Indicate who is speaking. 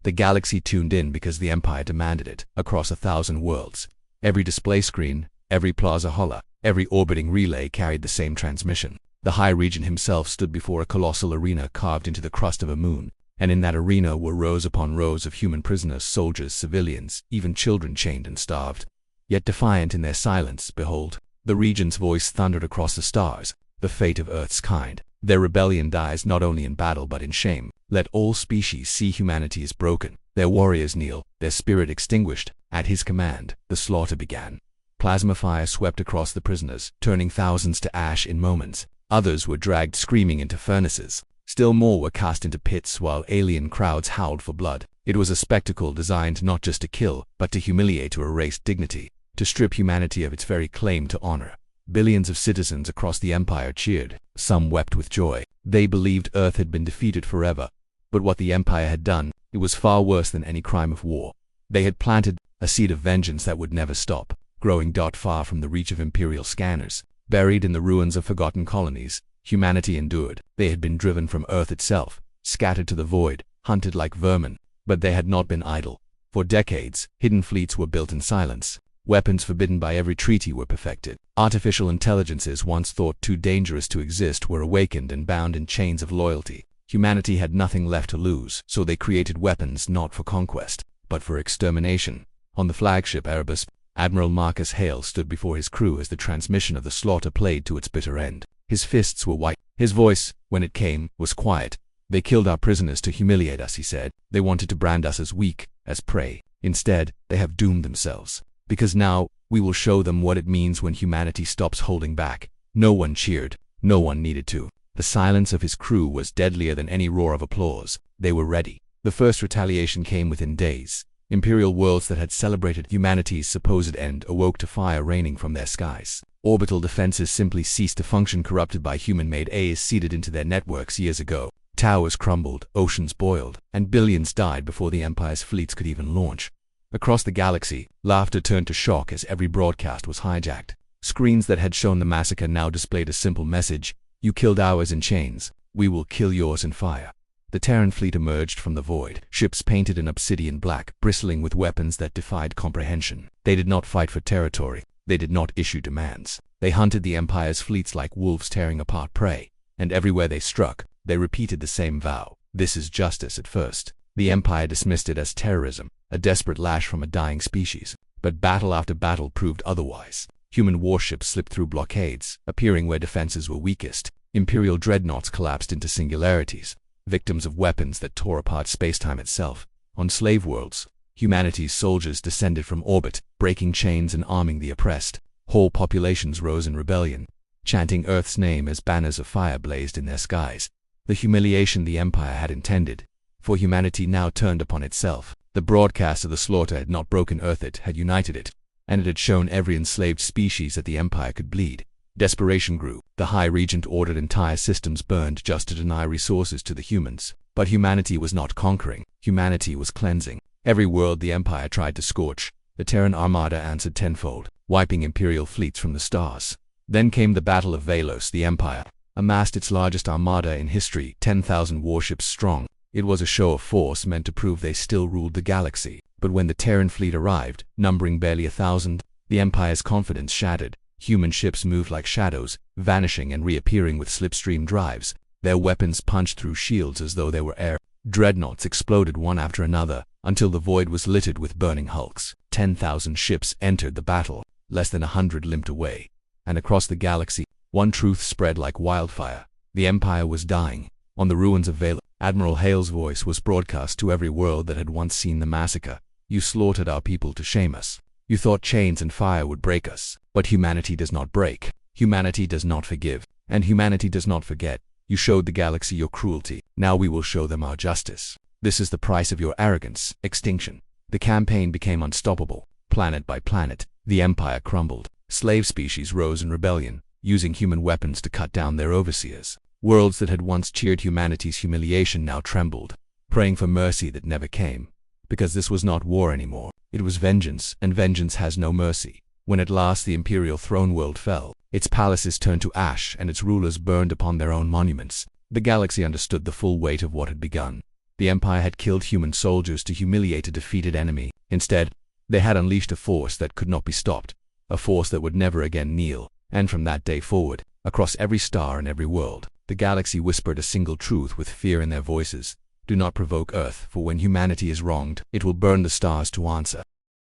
Speaker 1: The galaxy tuned in because the Empire demanded it. Across 1,000 worlds, every display screen, every plaza holla, every orbiting relay carried the same transmission. The High Regent himself stood before a colossal arena carved into the crust of a moon, and in that arena were rows upon rows of human prisoners, soldiers, civilians, even children chained and starved. Yet defiant in their silence, behold, the Regent's voice thundered across the stars, the fate of Earth's kind. Their rebellion dies not only in battle but in shame. Let all species see humanity is broken. Their warriors kneel, their spirit extinguished. At his command, the slaughter began. Plasma fire swept across the prisoners, turning thousands to ash in moments. Others were dragged screaming into furnaces. Still more were cast into pits while alien crowds howled for blood. It was a spectacle designed not just to kill, but to humiliate, to erase dignity, to strip humanity of its very claim to honor. Billions of citizens across the Empire cheered. Some wept with joy. They believed Earth had been defeated forever. But what the Empire had done, it was far worse than any crime of war. They had planted a seed of vengeance that would never stop, growing far from the reach of Imperial scanners. Buried in the ruins of forgotten colonies, humanity endured. They had been driven from Earth itself, scattered to the void, hunted like vermin. But they had not been idle. For decades, hidden fleets were built in silence. Weapons forbidden by every treaty were perfected. Artificial intelligences once thought too dangerous to exist were awakened and bound in chains of loyalty. Humanity had nothing left to lose, so they created weapons not for conquest, but for extermination. On the flagship Erebus, Admiral Marcus Hale stood before his crew as the transmission of the slaughter played to its bitter end. His fists were white. His voice, when it came, was quiet. "They killed our prisoners to humiliate us," he said. "They wanted to brand us as weak, as prey. Instead, they have doomed themselves. Because now, we will show them what it means when humanity stops holding back." No one cheered. No one needed to. The silence of his crew was deadlier than any roar of applause. They were ready. The first retaliation came within days. Imperial worlds that had celebrated humanity's supposed end awoke to fire raining from their skies. Orbital defenses simply ceased to function, corrupted by human-made AIs seeded into their networks years ago. Towers crumbled, oceans boiled, and billions died before the Empire's fleets could even launch. Across the galaxy, laughter turned to shock as every broadcast was hijacked. Screens that had shown the massacre now displayed a simple message: "You killed ours in chains. We will kill yours in fire." The Terran fleet emerged from the void, ships painted in obsidian black, bristling with weapons that defied comprehension. They did not fight for territory. They did not issue demands. They hunted the Empire's fleets like wolves tearing apart prey. And everywhere they struck, they repeated the same vow: "This is justice." At first, the Empire dismissed it as terrorism, a desperate lash from a dying species. But battle after battle proved otherwise. Human warships slipped through blockades, appearing where defenses were weakest. Imperial dreadnoughts collapsed into singularities, victims of weapons that tore apart spacetime itself. On slave worlds, humanity's soldiers descended from orbit, breaking chains and arming the oppressed. Whole populations rose in rebellion, chanting Earth's name as banners of fire blazed in their skies. The humiliation the Empire had intended for humanity now turned upon itself. The broadcast of the slaughter had not broken Earth, it had united it, and it had shown every enslaved species that the Empire could bleed. Desperation grew. The High Regent ordered entire systems burned just to deny resources to the humans. But humanity was not conquering. Humanity was cleansing. Every world the Empire tried to scorch, the Terran Armada answered tenfold, wiping Imperial fleets from the stars. Then came the Battle of Velos. The Empire amassed its largest armada in history, 10,000 warships strong. It was a show of force meant to prove they still ruled the galaxy. But when the Terran fleet arrived, numbering barely 1,000, the Empire's confidence shattered. Human ships moved like shadows, vanishing and reappearing with slipstream drives. Their weapons punched through shields as though they were air. Dreadnoughts exploded one after another, until the void was littered with burning hulks. 10,000 ships entered the battle. Less than 100 limped away. And across the galaxy, one truth spread like wildfire: the Empire was dying. On the ruins of Velos, Admiral Hale's voice was broadcast to every world that had once seen the massacre. "You slaughtered our people to shame us. You thought chains and fire would break us. But humanity does not break. Humanity does not forgive. And humanity does not forget. You showed the galaxy your cruelty. Now we will show them our justice. This is the price of your arrogance: extinction." The campaign became unstoppable. Planet by planet, the Empire crumbled. Slave species rose in rebellion, using human weapons to cut down their overseers. Worlds that had once cheered humanity's humiliation now trembled, praying for mercy that never came. Because this was not war anymore. It was vengeance, and vengeance has no mercy. When at last the Imperial throne world fell, its palaces turned to ash and its rulers burned upon their own monuments, the galaxy understood the full weight of what had begun. The Empire had killed human soldiers to humiliate a defeated enemy. Instead, they had unleashed a force that could not be stopped, a force that would never again kneel. And from that day forward, across every star and every world, the galaxy whispered a single truth with fear in their voices: do not provoke Earth, for when humanity is wronged, it will burn the stars to answer.